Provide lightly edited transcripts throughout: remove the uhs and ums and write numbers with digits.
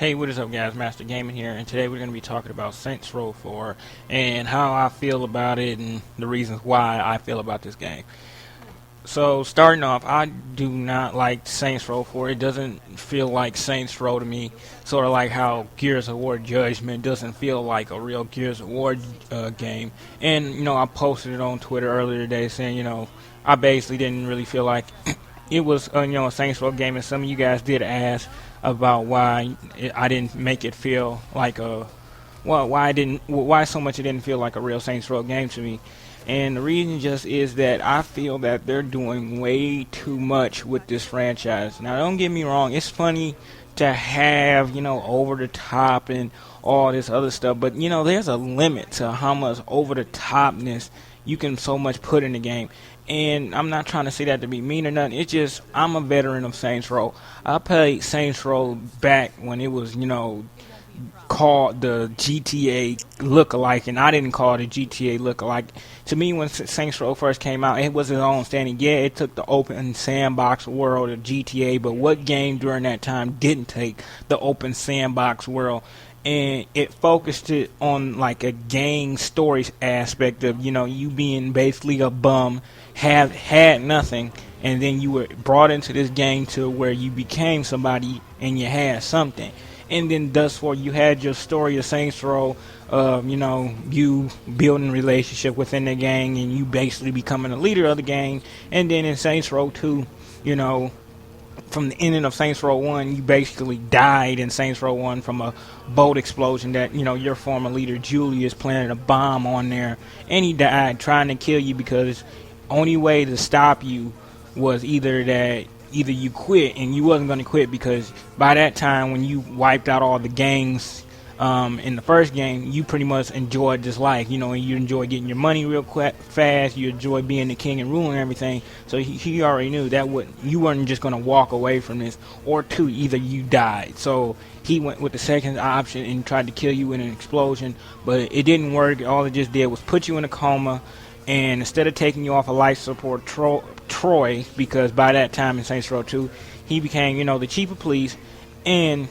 Hey, what is up, guys? Master Gaming here, and today we're going to be talking about Saints Row 4 and how I feel about it and the reasons why I feel about this game. So, starting off, I do not like Saints Row 4. It doesn't feel like Saints Row to me, sort of like how Gears of War Judgment doesn't feel like a real Gears of War game. And, I posted it on Twitter earlier today saying, I basically didn't really feel like it was, a Saints Row game, and some of you guys did ask about why I didn't make it feel like why so much it didn't feel like a real Saints Row game to me. And the reason just is that I feel that they're doing way too much with this franchise. Now, don't get me wrong, it's funny to have, over the top and all this other stuff, but there's a limit to how much over the topness you can so much put in the game. And I'm not trying to say that to be mean or nothing. It's just I'm a veteran of Saints Row. I played Saints Row back when it was, called the GTA lookalike, and I didn't call it a GTA lookalike. To me, when Saints Row first came out, it was its own standing. Yeah, it took the open sandbox world of GTA, but what game during that time didn't take the open sandbox world? And it focused it on like a gang stories aspect of you being basically a bum, had nothing, and then you were brought into this gang to where you became somebody and you had something. And then thus far you had your story of Saints Row, you building a relationship within the gang and you basically becoming a leader of the gang. And then in Saints Row 2, from the ending of Saints Row 1, you basically died in Saints Row 1 from a boat explosion that, your former leader Julius planted a bomb on there, and he died trying to kill you because only way to stop you was either you quit, and you wasn't going to quit because by that time when you wiped out all the gangs in the first game, you pretty much enjoyed this life, and you enjoy getting your money real quick, fast. You enjoy being the king and ruling everything. So he already knew that you weren't just going to walk away from this, or two, either you died. So he went with the second option and tried to kill you in an explosion, but it didn't work. All it just did was put you in a coma, and instead of taking you off a life support, Troy, because by that time in Saints Row 2, he became, the chief of police, and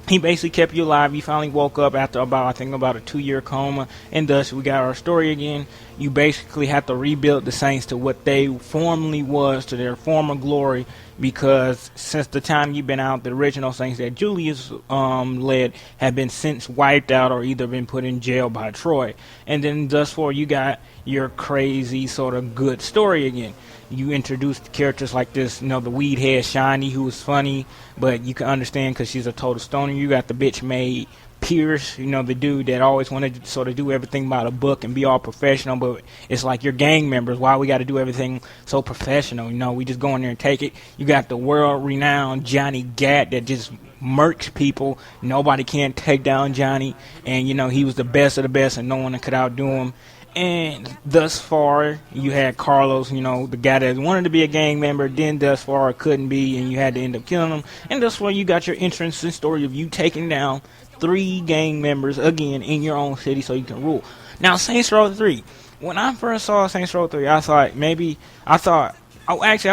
he basically kept you alive. You finally woke up after about a 2-year coma, and thus we got our story again. You basically have to rebuild the Saints to what they formerly was, to their former glory, because since the time you've been out, the original Saints that Julius led have been since wiped out or either been put in jail by Troy. And then thus far you got your crazy sort of good story again. You introduced characters like this, the weed head Shiny, who was funny, but you can understand because she's a total stoner. You got the bitch made Pierce, the dude that always wanted to sort of do everything by the book and be all professional, but it's like your gang members, why we got to do everything so professional? We just go in there and take it. You got the world-renowned Johnny Gat that just murks people. Nobody can take down Johnny, and he was the best of the best, and no one could outdo him. And thus far, you had Carlos, the guy that wanted to be a gang member, then thus far couldn't be, and you had to end up killing him. And thus far, you got your entrance and story of you taking down 3 gang members again in your own city so you can rule. Now, Saints Row 3. When I first saw Saints Row 3, I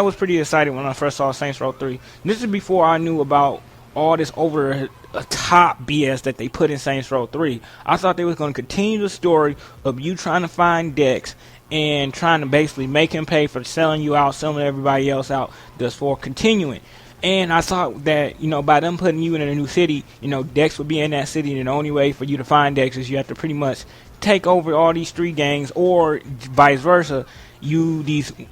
was pretty excited when I first saw Saints Row 3. This is before I knew about all this over a top BS that they put in Saints Row 3. I thought they was going to continue the story of you trying to find Dex and trying to basically make him pay for selling you out, selling everybody else out, just for continuing. And I thought that, by them putting you in a new city, Dex would be in that city, and the only way for you to find Dex is you have to pretty much take over all these street gangs, or vice versa. Instead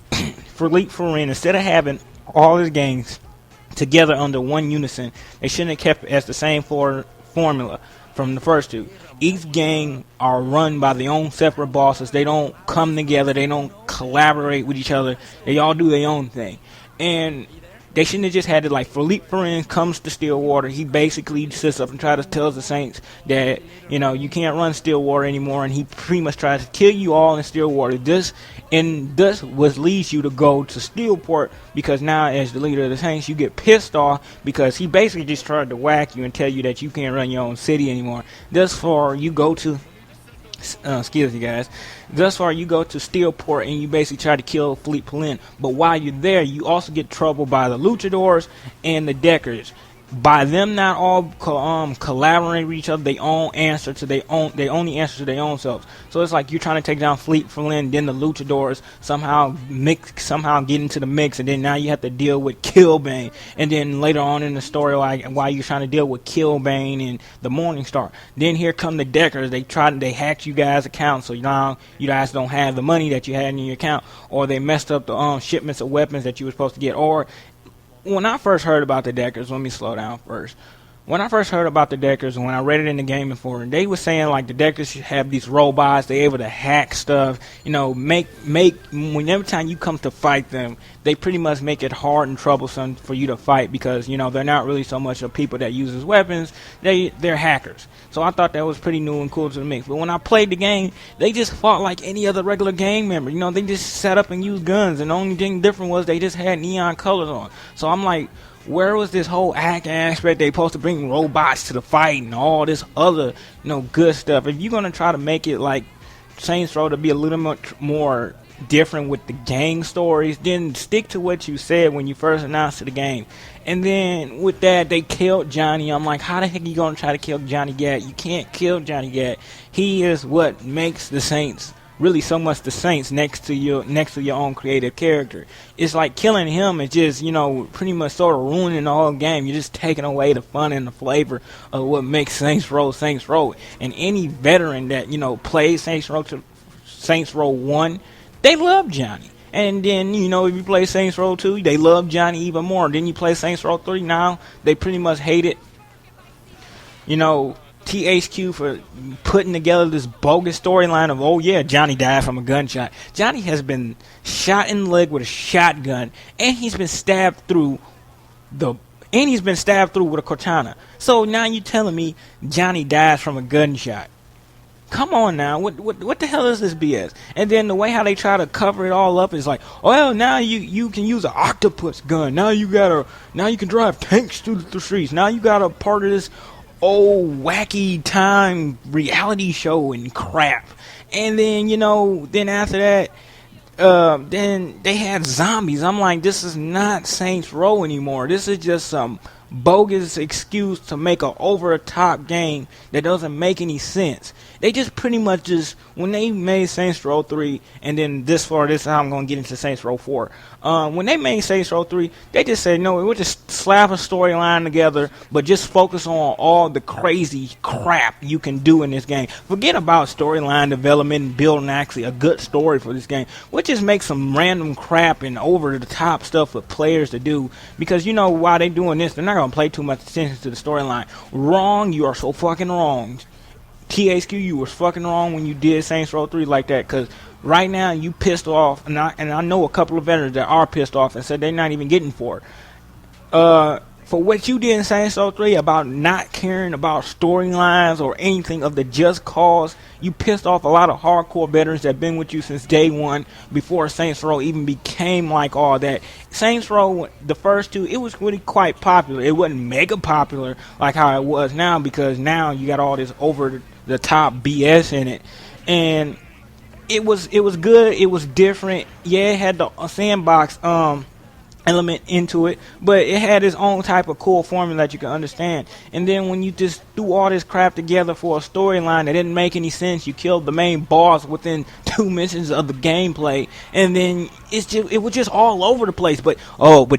of having all these gangs together under one unison, they shouldn't have kept it as the same formula from the first two. Each gang are run by their own separate bosses. They don't come together. They don't collaborate with each other. They all do their own thing. And they shouldn't have just had it like Philippe Ferin comes to Stillwater. He basically sits up and tries to tell the Saints that, you can't run Stillwater anymore, and he pretty much tries to kill you all in Stillwater. This leads you to go to Steelport, because now as the leader of the Saints, you get pissed off because he basically just tried to whack you and tell you that you can't run your own city anymore. Thus far, you go to excuse me, guys. Thus far, you go to Steelport and you basically try to kill Philippe Poulin. But while you're there, you also get troubled by the Luchadors and the Deckers. by them not all collaborating with each other, they only answer to their own selves. So it's like you're trying to take down Fleet Flynn, then the Luchadors somehow get into the mix, and then now you have to deal with Killbane, and then later on in the story, like while you're trying to deal with Killbane and the Morning Star, then here come the Deckers. They hacked you guys' accounts, so now you guys don't have the money that you had in your account, or they messed up the shipments of weapons that you were supposed to get, or when I first heard about the Deckers, let me slow down first. When I first heard about the Deckers, and when I read it in the Gaming Forum, they were saying like the Deckers should have these robots. They're able to hack stuff. Whenever time you come to fight them, they pretty much make it hard and troublesome for you to fight because they're not really so much of people that uses weapons. They're hackers. So I thought that was pretty new and cool to the mix. But when I played the game, they just fought like any other regular gang member. They just set up and used guns, and the only thing different was they just had neon colors on. So I'm like, where was this whole hacking aspect? They supposed to bring robots to the fight and all this other, good stuff. If you're gonna try to make it like Saints Row to be a little much more different with the gang stories, then stick to what you said when you first announced the game. And then with that, they killed Johnny. I'm like, how the heck are you gonna try to kill Johnny Gat? You can't kill Johnny Gat. He is what makes the Saints really so much the Saints next to your own creative character. It's like killing him is just pretty much sort of ruining the whole game. You're just taking away the fun and the flavor of what makes Saints Row. And any veteran that plays Saints Row 1, they love Johnny. And then, if you play Saints Row 2, they love Johnny even more. Then you play Saints Row 3, now they pretty much hate it. THQ for putting together this bogus storyline of, oh yeah, Johnny died from a gunshot. Johnny has been shot in the leg with a shotgun, and he's been stabbed through with a katana. So now you telling me Johnny dies from a gunshot? Come on now, what the hell is this BS? And then the way how they try to cover it all up is like, well, now you can use an octopus gun. Now you can drive tanks through the streets. Now you got a part of this old wacky time reality show and crap. And then then after that, then they had zombies. I'm like, this is not Saints Row anymore. This is just some bogus excuse to make an over-the-top game that doesn't make any sense. They just pretty much when they made Saints Row 3, and then this is how I'm going to get into Saints Row 4. When they made Saints Row 3, they just said, no, we'll just slap a storyline together, but just focus on all the crazy crap you can do in this game. Forget about storyline development and building actually a good story for this game. We'll just make some random crap and over-the-top stuff for players to do, because why they doing this, they're not going to play too much attention to the storyline. Wrong, you are so fucking wrong. THQ, you was fucking wrong when you did Saints Row 3 like that, because right now you pissed off, and I know a couple of veterans that are pissed off and said they're not even getting for it. For what you did in Saints Row 3 about not caring about storylines or anything of the just cause, you pissed off a lot of hardcore veterans that have been with you since day one, before Saints Row even became like all that. Saints Row, the first two, it was really quite popular. It wasn't mega popular like how it was now, because now you got all this over the top BS in it. And it was good, it was different. Yeah, it had the sandbox element into it, but it had its own type of cool formula that you can understand. And then when you just threw all this crap together for a storyline that didn't make any sense, you killed the main boss within 2 missions of the gameplay, and then it was just all over the place. But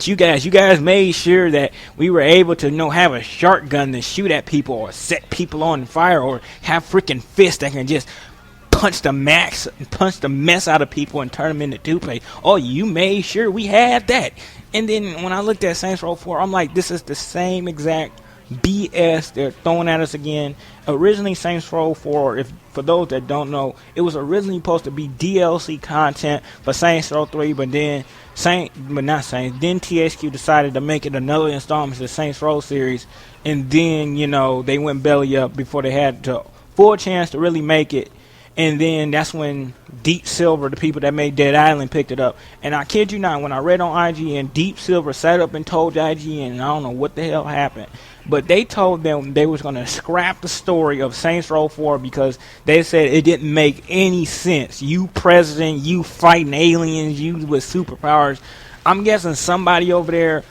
you guys made sure that we were able to have a shark gun to shoot at people or set people on fire, or have freaking fists that can just punch the mess out of people and turn them into toothpaste. Oh, you made sure we had that. And then when I looked at Saints Row 4, I'm like, this is the same exact BS they're throwing at us again. Originally, Saints Row 4, for those that don't know, it was originally supposed to be DLC content for Saints Row 3, but then THQ decided to make it another installment of the Saints Row series, and then they went belly up before they had the full chance to really make it. And then that's when Deep Silver, the people that made Dead Island, picked it up. And I kid you not, when I read on IGN, Deep Silver sat up and told IGN, I don't know what the hell happened, but they told them they was going to scrap the story of Saints Row 4 because they said it didn't make any sense. You president, you fighting aliens, you with superpowers. I'm guessing somebody over there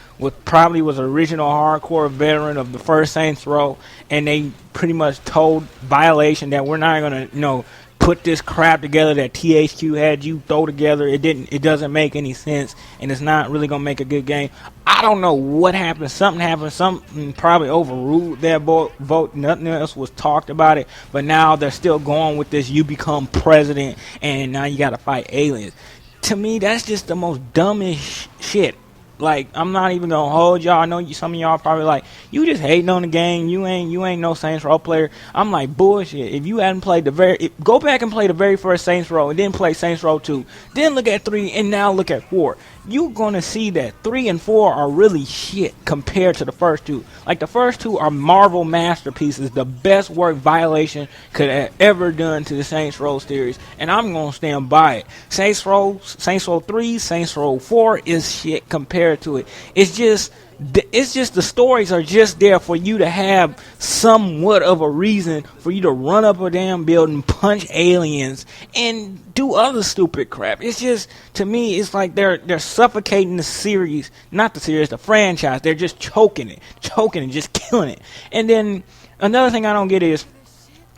probably was an original hardcore veteran of the first Saints Row, and they pretty much told Violation that we're not gonna, put this crap together that THQ had you throw together. It doesn't make any sense, and it's not really gonna make a good game. I don't know what happened. Something happened. Something probably overruled their vote. Nothing else was talked about it, but now they're still going with this. You become president, and now you gotta fight aliens. To me, that's just the most dumbest shit. Like, I'm not even gonna hold y'all. I know some of y'all probably like, you just hating on the game. You ain't no Saints Row player. I'm like, bullshit. If you hadn't played go back and play the very first Saints Row, and then play Saints Row 2, then look at 3, and now look at 4. You're gonna see that 3 and 4 are really shit compared to the first two. Like, the first two are Marvel masterpieces, the best work Violation could have ever done to the Saints Row series, and I'm gonna stand by it. Saints Row 3, Saints Row 4 is shit compared to it. It's just the stories are just there for you to have somewhat of a reason for you to run up a damn building, punch aliens, and do other stupid crap. It's just, to me, it's like they're suffocating the series, not the series, the franchise. They're just choking it, just killing it. And then another thing I don't get is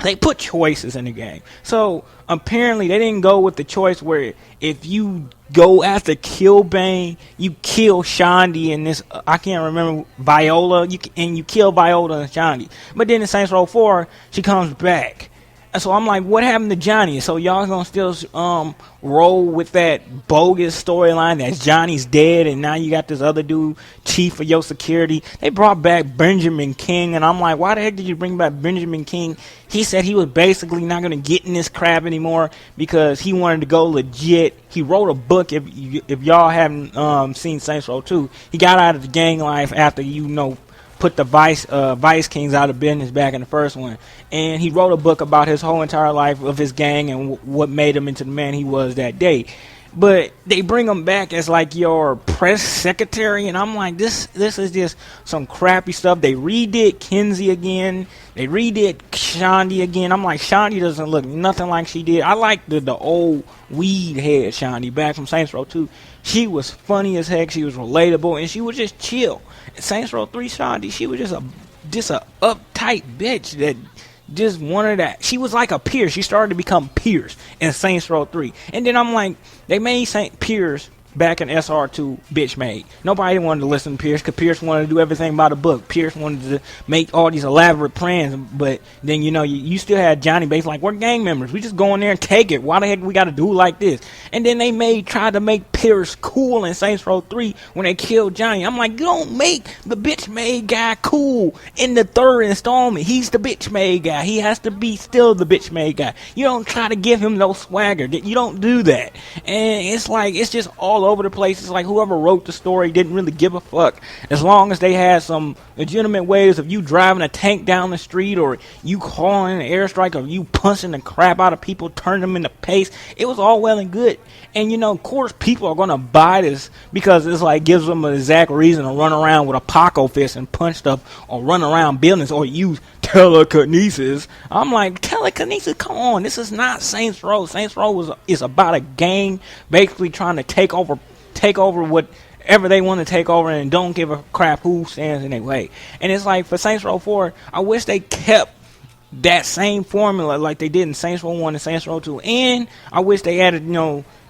they put choices in the game. So apparently they didn't go with the choice where if you go after Killbane, you kill Shandi and this, I can't remember, Viola, and you kill Viola and Shandi. But then in Saints Row 4, she comes back. And so I'm like, what happened to Johnny? So y'all gonna still roll with that bogus storyline that Johnny's dead and now you got this other dude, chief of your security. They brought back Benjamin King, and I'm like, why the heck did you bring back Benjamin King? He said he was basically not gonna get in this crap anymore because he wanted to go legit. He wrote a book. If y'all haven't seen Saints Row 2, he got out of the gang life after put the Vice Kings out of business back in the first one, and he wrote a book about his whole entire life of his gang and what made him into the man he was that day. But they bring him back as like your press secretary, and I'm like, this is just some crappy stuff. They redid Kinsey again. They redid Shandi again. I'm like, Shandi doesn't look nothing like she did. I like the old weed head Shandi back from Saints Row 2. She was funny as heck. She was relatable, and she was just chill. In Saints Row 3 Shandi, she was just a uptight bitch that just wanted that. She was like a Pierce. She started to become Pierce in Saints Row 3. And then I'm like, they made Saint Pierce back in SR2 bitch made. Nobody wanted to listen to Pierce because Pierce wanted to do everything by the book. Pierce wanted to make all these elaborate plans, but then you still had Johnny Bates like, we're gang members. We just go in there and take it. Why the heck we got to do like this? And then they tried to make Pierce cool in Saints Row 3 when they killed Johnny. I'm like, you don't make the bitch made guy cool in the third installment. He's the bitch made guy. He has to be still the bitch made guy. You don't try to give him no swagger. You don't do that. And it's like, it's just all over the place. It's like whoever wrote the story didn't really give a fuck. As long as they had some legitimate ways of you driving a tank down the street, or you calling an airstrike, or you punching the crap out of people, turning them into paste, it was all well and good. And of course people are gonna buy this because it's like gives them an exact reason to run around with a Paco fist and punch stuff, or run around buildings, or use telekinesis. I'm like, telekinesis, come on, this is not Saints Row. Saints Row is about a gang basically trying to take over whatever they want to take over, and don't give a crap who stands in their way. And it's like, for Saints Row 4, I wish they kept that same formula like they did in Saints Row 1 and Saints Row 2, and I wish they added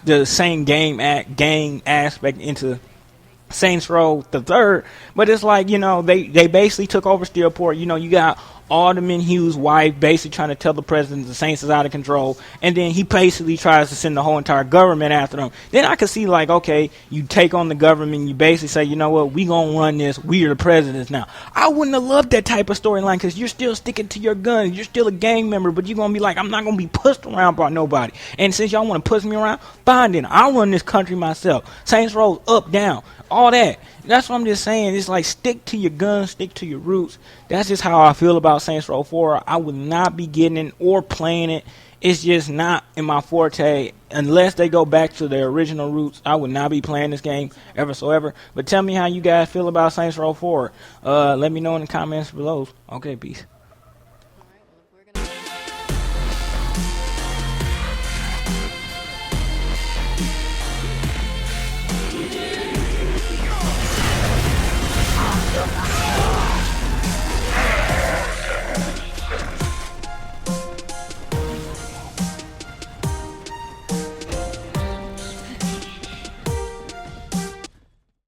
the same gang aspect into Saints Row the third. But it's like, they basically took over Steelport. You got Alderman Hughes' wife basically trying to tell the president the Saints is out of control, and then he basically tries to send the whole entire government after them. Then I could see, like, okay, you take on the government, you basically say, you know what, we gonna run this, we're the presidents now. I wouldn't have loved that type of storyline, because you're still sticking to your guns, you're still a gang member, but you're gonna be like, I'm not gonna be pushed around by nobody. And since y'all want to push me around, fine then, I'll run this country myself. Saints Row up, down, all that. That's what I'm just saying. It's like, stick to your guns, stick to your roots. That's just how I feel about Saints Row 4. I would not be getting it or playing it. It's just not in my forte. Unless they go back to their original roots, I would not be playing this game ever so ever. But tell me how you guys feel about Saints Row 4. Let me know in the comments below. Okay, peace.